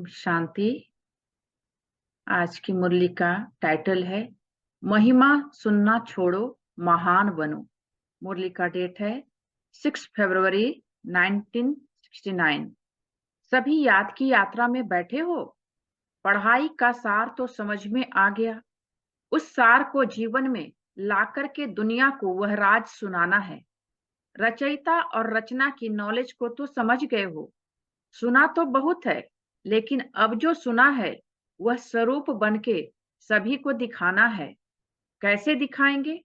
ओम शांति। आज की मुरली का टाइटल है महिमा सुनना छोड़ो, महान बनो। मुरली का डेट है 6 फरवरी 1969। सभी याद की यात्रा में बैठे हो। पढ़ाई का सार तो समझ में आ गया। उस सार को जीवन में लाकर के दुनिया को वह राज सुनाना है। रचयिता और रचना की नॉलेज को तो समझ गए हो। सुना तो बहुत है, लेकिन अब जो सुना है वह स्वरूप बनके सभी को दिखाना है। कैसे दिखाएंगे?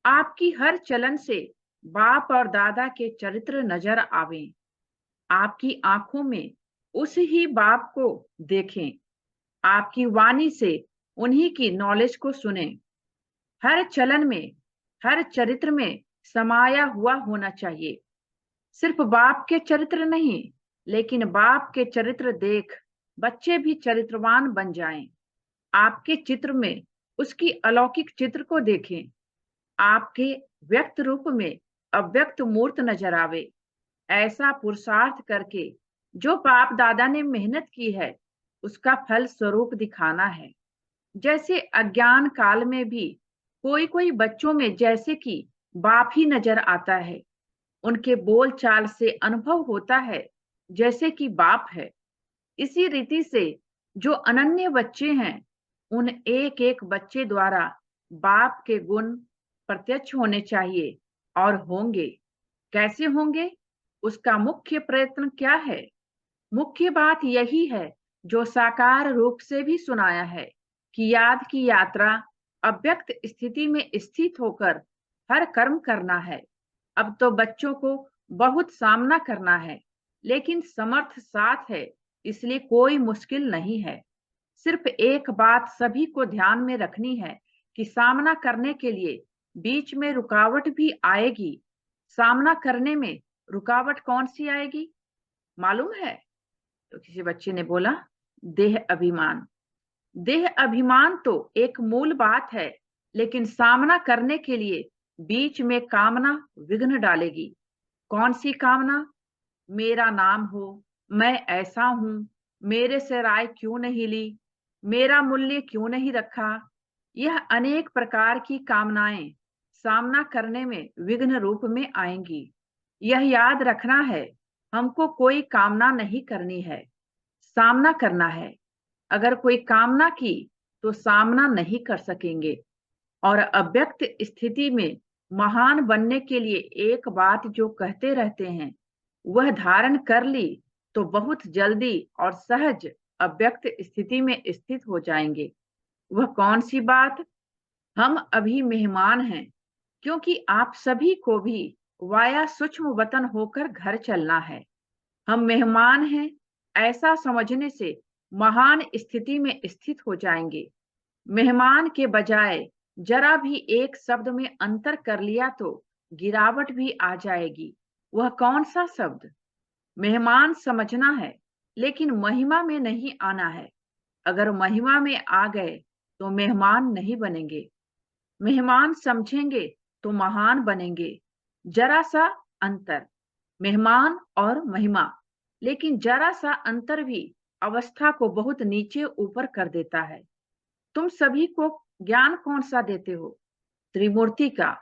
आपकी हर चलन से बाप और दादा के चरित्र नजर आवे। आपकी आंखों में उस ही बाप को देखें। आपकी वाणी से उन्हीं की नॉलेज को सुने। हर चलन में, हर चरित्र में समाया हुआ होना चाहिए। सिर्फ बाप के चरित्र नहीं, लेकिन बाप के चरित्र देख बच्चे भी चरित्रवान बन जाएं। आपके चित्र में उसकी अलौकिक चित्र को देखें। आपके व्यक्त रूप में अव्यक्त मूर्त नजर आवे। ऐसा पुरुषार्थ करके जो बाप दादा ने मेहनत की है, उसका फल स्वरूप दिखाना है। जैसे अज्ञान काल में भी कोई कोई बच्चों में जैसे कि बाप ही नजर आता है। उनके बोल चाल से अनुभव होता है जैसे कि बाप है। इसी रीति से जो अनन्य बच्चे हैं, उन एक एक बच्चे द्वारा बाप के गुण प्रत्यक्ष होने चाहिए और होंगे। कैसे होंगे? उसका मुख्य प्रयत्न क्या है? मुख्य बात यही है जो साकार रूप से भी सुनाया है कि याद की यात्रा अव्यक्त स्थिति में स्थित होकर हर कर्म करना है। अब तो बच्चों को बहुत सामना करना है, लेकिन समर्थ साथ है, इसलिए कोई मुश्किल नहीं है। सिर्फ एक बात सभी को ध्यान में रखनी है कि सामना करने के लिए बीच में रुकावट भी आएगी। सामना करने में रुकावट कौन सी आएगी मालूम है? तो किसी बच्चे ने बोला, देह अभिमान। देह अभिमान तो एक मूल बात है, लेकिन सामना करने के लिए बीच में कामना विघ्न डालेगी। कौन सी कामना? मेरा नाम हो, मैं ऐसा हूं, मेरे से राय क्यों नहीं ली, मेरा मूल्य क्यों नहीं रखा। यह अनेक प्रकार की कामनाएं सामना करने में विघ्न रूप में आएंगी। यह याद रखना है, हमको कोई कामना नहीं करनी है, सामना करना है। अगर कोई कामना की तो सामना नहीं कर सकेंगे। और अव्यक्त स्थिति में महान बनने के लिए एक बात जो कहते रहते हैं, वह धारण कर ली तो बहुत जल्दी और सहज अव्यक्त स्थिति में स्थित हो जाएंगे। वह कौन सी बात? हम अभी मेहमान हैं, क्योंकि आप सभी को भी वाया सूक्ष्म वतन होकर घर चलना है। हम मेहमान हैं, ऐसा समझने से महान स्थिति में स्थित हो जाएंगे। मेहमान के बजाय जरा भी एक शब्द में अंतर कर लिया तो गिरावट भी आ जाएगी। वह कौन सा शब्द? मेहमान समझना है, लेकिन महिमा में नहीं आना है। अगर महिमा में आ गए तो मेहमान नहीं बनेंगे। मेहमान समझेंगे तो महान बनेंगे। जरा सा अंतर, मेहमान और महिमा। लेकिन जरा सा अंतर भी अवस्था को बहुत नीचे ऊपर कर देता है। तुम सभी को ज्ञान कौन सा देते हो? त्रिमूर्ति का।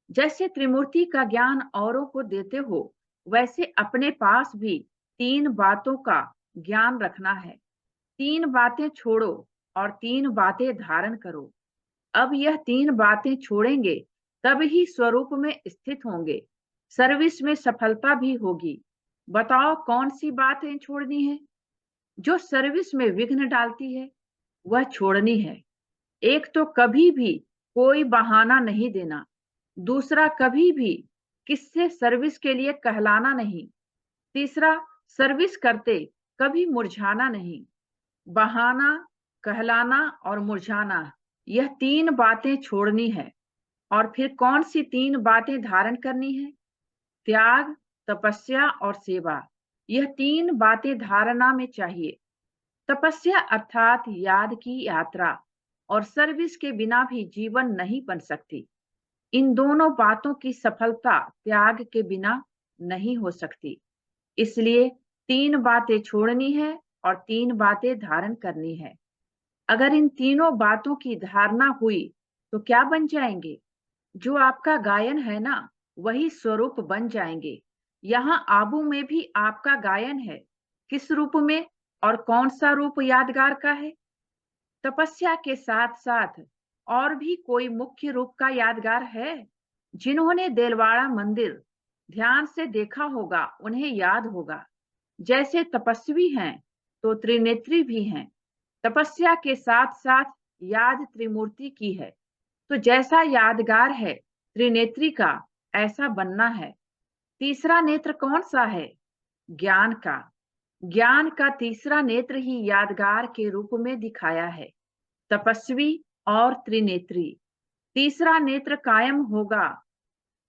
जैसे त्रिमूर्ति का ज्ञान औरों को देते हो, वैसे अपने पास भी तीन बातों का ज्ञान रखना है। तीन बातें छोड़ो और तीन बातें धारण करो। अब यह तीन बातें छोड़ेंगे तब ही स्वरूप में स्थित होंगे। सर्विस में सफलता भी होगी। बताओ कौन सी बातें छोड़नी है? जो सर्विस में विघ्न डालती है वह छोड़नी है। एक तो कभी भी कोई बहाना नहीं देना। दूसरा, कभी भी किससे सर्विस के लिए कहलाना नहीं। तीसरा, सर्विस करते कभी मुरझाना नहीं। बहाना, कहलाना और मुरझाना, यह तीन बातें छोड़नी है। और फिर कौन सी तीन बातें धारण करनी है? त्याग, तपस्या और सेवा। यह तीन बातें धारणा में चाहिए। तपस्या अर्थात याद की यात्रा और सर्विस के बिना भी जीवन नहीं बन सकती। इन दोनों बातों की सफलता त्याग के बिना नहीं हो सकती। इसलिए तीन बातें छोड़नी है और 3 बातें धारण करनी है। अगर इन तीनों बातों की धारणा हुई तो क्या बन जाएंगे? जो आपका गायन है ना, वही स्वरूप बन जाएंगे। यहाँ आबू में भी आपका गायन है। किस रूप में और कौन सा रूप यादगार का है? तपस्या के साथ साथ और भी कोई मुख्य रूप का यादगार है? जिन्होंने देलवाड़ा मंदिर ध्यान से देखा होगा उन्हें याद होगा। जैसे तपस्वी हैं तो त्रिनेत्री भी हैं। तपस्या के साथ साथ याद त्रिमूर्ति की है। तो जैसा यादगार है त्रिनेत्री का, ऐसा बनना है। तीसरा नेत्र कौन सा है? ज्ञान का। ज्ञान का तीसरा नेत्र ही यादगार के रूप में दिखाया है। तपस्वी और त्रिनेत्री। तीसरा नेत्र कायम होगा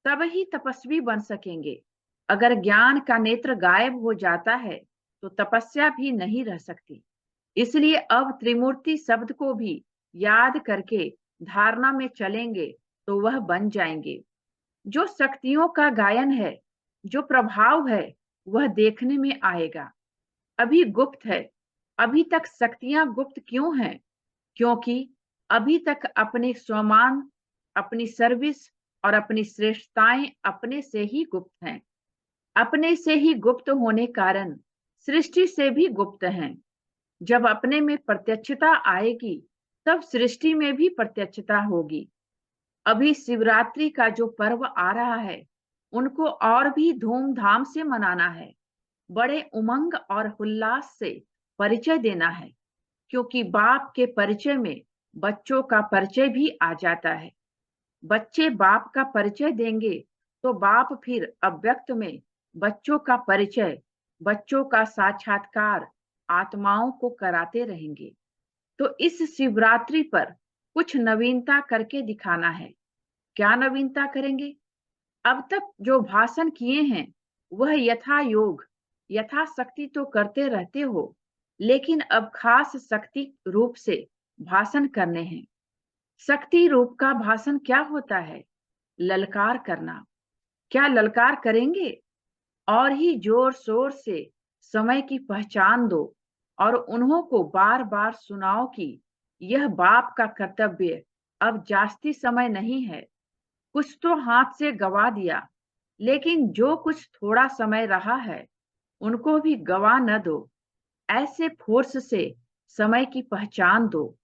तब ही तपस्वी बन सकेंगे। अगर ज्ञान का नेत्र गायब हो जाता है तो तपस्या भी नहीं रह सकती। इसलिए अब त्रिमूर्ति शब्द को भी याद करके धारणा में चलेंगे तो वह बन जाएंगे। जो शक्तियों का गायन है, जो प्रभाव है, वह देखने में आएगा। अभी गुप्त है। अभी तक शक्तियां गुप्त क्यों हैं? क्योंकि अभी तक अपने स्वमान, अपनी सर्विस और अपनी श्रेष्ठताएं अपने से ही गुप्त हैं। अपने से ही गुप्त होने कारण सृष्टि से भी गुप्त हैं। जब अपने में प्रत्यक्षता आएगी तब सृष्टि में भी प्रत्यक्षता होगी। अभी शिवरात्रि का जो पर्व आ रहा है उनको और भी धूमधाम से मनाना है। बड़े उमंग और उल्लास से परिचय देना है, क्योंकि बाप के परिचय में बच्चों का परिचय भी आ जाता है। बच्चे बाप का परिचय देंगे तो बाप फिर अव्यक्त में बच्चों का परिचय, बच्चों का साक्षात्कार आत्माओं को कराते रहेंगे। तो इस शिवरात्रि पर कुछ नवीनता करके दिखाना है। क्या नवीनता करेंगे? अब तक जो भाषण किए हैं वह यथा योग, यथाशक्ति तो करते रहते हो, लेकिन अब खास शक्ति रूप से भाषण करने हैं। शक्ति रूप का भाषण क्या होता है? ललकार करना। क्या ललकार करेंगे? और ही जोर शोर से समय की पहचान दो और उन्हों को बार बार सुनाओ कि यह बाप का कर्तव्य अब जास्ती समय नहीं है। कुछ तो हाथ से गवा दिया, लेकिन जो कुछ थोड़ा समय रहा है उनको भी गवा न दो। ऐसे फोर्स से समय की पहचान दो।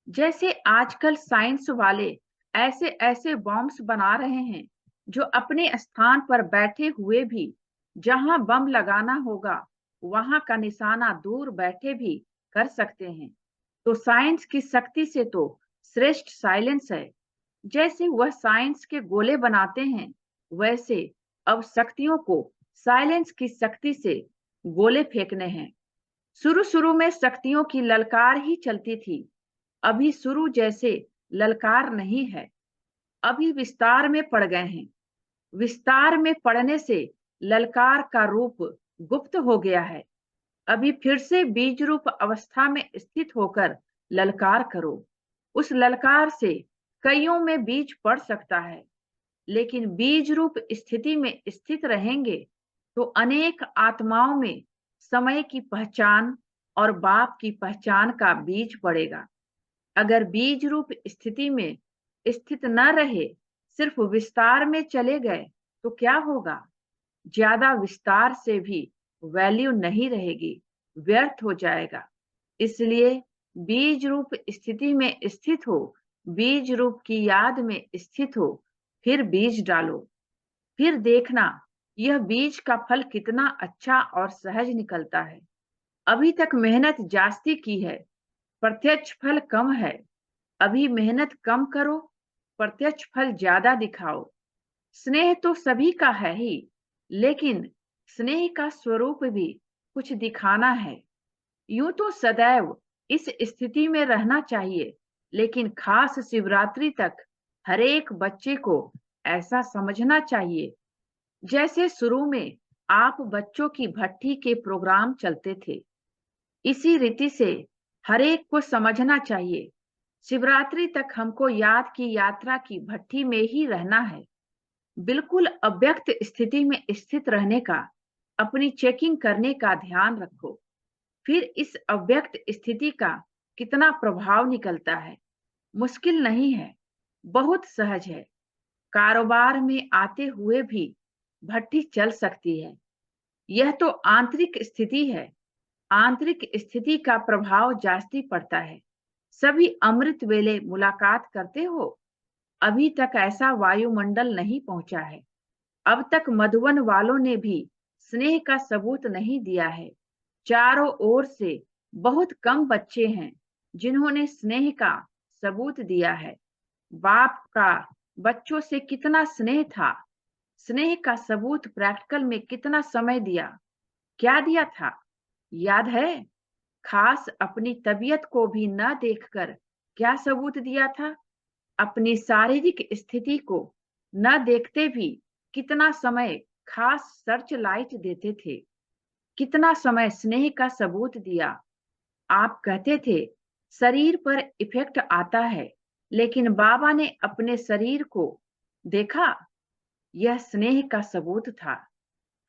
जैसे आजकल साइंस वाले ऐसे ऐसे बॉम्ब्स बना रहे हैं जो अपने स्थान पर बैठे हुए भी जहां बम लगाना होगा वहां का निशाना दूर बैठे भी कर सकते हैं। तो साइंस की शक्ति से तो श्रेष्ठ साइलेंस है। जैसे वह साइंस के गोले बनाते हैं, वैसे अब शक्तियों को साइलेंस की शक्ति से गोले फेंकने हैं। शुरू शुरू में शक्तियों की ललकार ही चलती थी। अभी शुरू जैसे ललकार नहीं है। अभी विस्तार में पड़ गए हैं। विस्तार में पड़ने से ललकार का रूप गुप्त हो गया है। अभी फिर से बीज रूप अवस्था में स्थित होकर ललकार करो। उस ललकार से कईयों में बीज पड़ सकता है, लेकिन बीज रूप स्थिति में स्थित रहेंगे तो अनेक आत्माओं में समय की पहचान और बाप की पहचान का बीज पड़ेगा। अगर बीज रूप स्थिति में स्थित न रहे, सिर्फ विस्तार में चले गए तो क्या होगा? ज्यादा विस्तार से भी वैल्यू नहीं रहेगी, व्यर्थ हो जाएगा। इसलिए बीज रूप स्थिति में स्थित हो, बीज रूप की याद में स्थित हो, फिर बीज डालो। फिर देखना यह बीज का फल कितना अच्छा और सहज निकलता है। अभी तक मेहनत जास्ती की है, प्रत्यक्ष फल कम है। अभी मेहनत कम करो, प्रत्यक्ष फल ज्यादा दिखाओ। स्नेह तो सभी का है ही, लेकिन स्नेह का स्वरूप भी कुछ दिखाना है। यूं तो सदैव इस स्थिति में रहना चाहिए, लेकिन खास शिवरात्रि तक हरेक बच्चे को ऐसा समझना चाहिए जैसे शुरू में आप बच्चों की भट्ठी के प्रोग्राम चलते थे। इसी रीति से हरेक को समझना चाहिए शिवरात्रि तक हमको याद की यात्रा की भट्ठी में ही रहना है। बिल्कुल अव्यक्त स्थिति में स्थित रहने का, अपनी चेकिंग करने का ध्यान रखो। फिर इस अव्यक्त स्थिति का कितना प्रभाव निकलता है। मुश्किल नहीं है, बहुत सहज है। कारोबार में आते हुए भी भट्टी चल सकती है। यह तो आंतरिक स्थिति है। आंतरिक स्थिति का प्रभाव जास्ती पड़ता है। सभी अमृत वेले मुलाकात करते हो। अभी तक ऐसा वायुमंडल नहीं पहुंचा है। अब तक मधुवन वालों ने भी स्नेह का सबूत नहीं दिया है। चारों ओर से बहुत कम बच्चे हैं जिन्होंने स्नेह का सबूत दिया है। बाप का बच्चों से कितना स्नेह था। स्नेह का सबूत प्रैक्टिकल में कितना समय दिया, क्या दिया था, याद है? खास अपनी तबीयत को भी न देखकर क्या सबूत दिया था? अपनी शारीरिक स्थिति को न देखते भी कितना समय खास सर्च लाइट देते थे। कितना समय स्नेह का सबूत दिया। आप कहते थे शरीर पर इफेक्ट आता है, लेकिन बाबा ने अपने शरीर को देखा। यह स्नेह का सबूत था।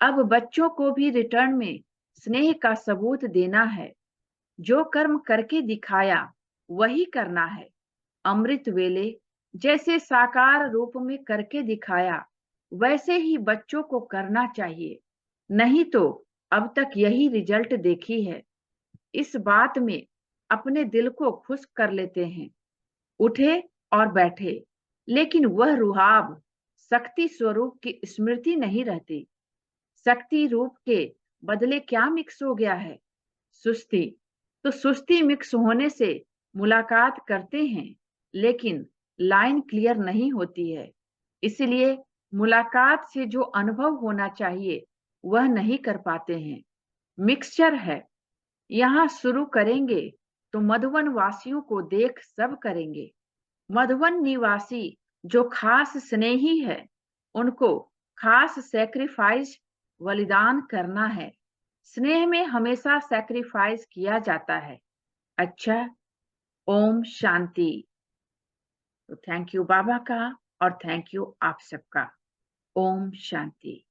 अब बच्चों को भी रिटर्न में स्नेह का सबूत देना है। जो कर्म करके दिखाया वही करना है। अमृत वेले जैसे साकार रूप में करके दिखाया वैसे ही बच्चों को करना चाहिए। नहीं तो अब तक यही रिजल्ट देखी है। इस बात में अपने दिल को खुश कर लेते हैं। उठे और बैठे, लेकिन वह रुहाब शक्ति स्वरूप की स्मृति नहीं रहती। शक्ति रूप के बदले क्या मिक्स हो गया है? सुस्ती। तो सुस्ती मिक्स होने से मुलाकात करते हैं, लेकिन लाइन क्लियर नहीं होती है। इसलिए मुलाकात से जो अनुभव होना चाहिए वह नहीं कर पाते हैं। मिक्सचर है। यहाँ शुरू करेंगे तो मधुवन वासियों को देख सब करेंगे। मधुवन निवासी जो खास स्नेही है, उनको खास सैक्रिफाइस बलिदान करना है। स्नेह में हमेशा सैक्रिफाइस किया जाता है। अच्छा, ओम शांति। तो थैंक यू बाबा का और थैंक यू आप सबका। ओम शांति।